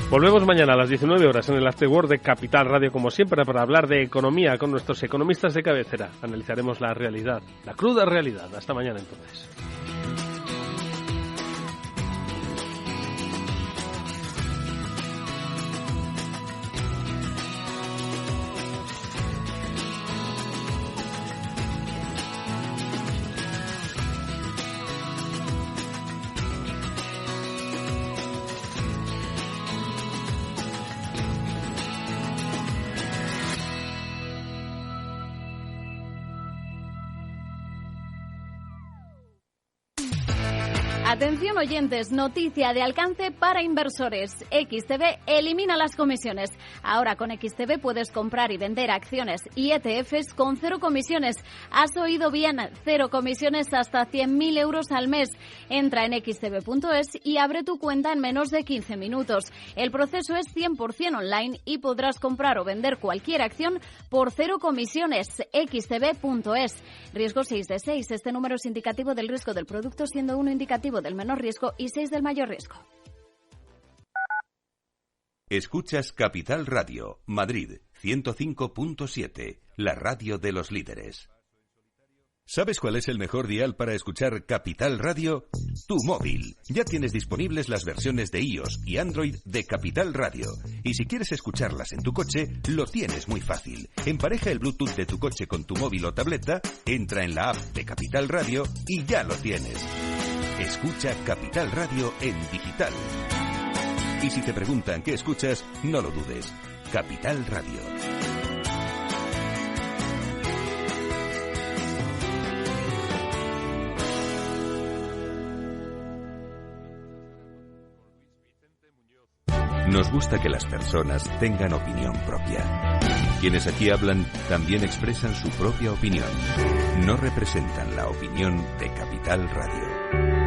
Volvemos mañana a las 19 horas en el After Work de Capital Radio, como siempre, para hablar de economía con nuestros economistas de cabecera. Analizaremos la realidad, la cruda realidad. Hasta mañana, entonces. Atención oyentes, noticia de alcance para inversores. XTB elimina las comisiones. Ahora con XTB puedes comprar y vender acciones y ETFs con 0 comisiones. Has oído bien, 0 comisiones hasta 100.000 euros al mes. Entra en xtb.es y abre tu cuenta en menos de 15 minutos. El proceso es 100% online y podrás comprar o vender cualquier acción por 0 comisiones. xtb.es. Riesgo 6 de 6. Este número es indicativo del riesgo del producto, siendo 1 indicativo del menor riesgo y 6 del mayor riesgo. Escuchas Capital Radio, Madrid 105.7, la radio de los líderes. ¿Sabes cuál es el mejor dial para escuchar Capital Radio? Tu móvil. Ya tienes disponibles las versiones de iOS y Android de Capital Radio. Y si quieres escucharlas en tu coche, lo tienes muy fácil. Empareja el Bluetooth de tu coche con tu móvil o tableta, entra en la app de Capital Radio y ya lo tienes. Escucha Capital Radio en digital. Y si te preguntan qué escuchas, no lo dudes. Capital Radio. Nos gusta que las personas tengan opinión propia. Quienes aquí hablan también expresan su propia opinión. No representan la opinión de Capital Radio.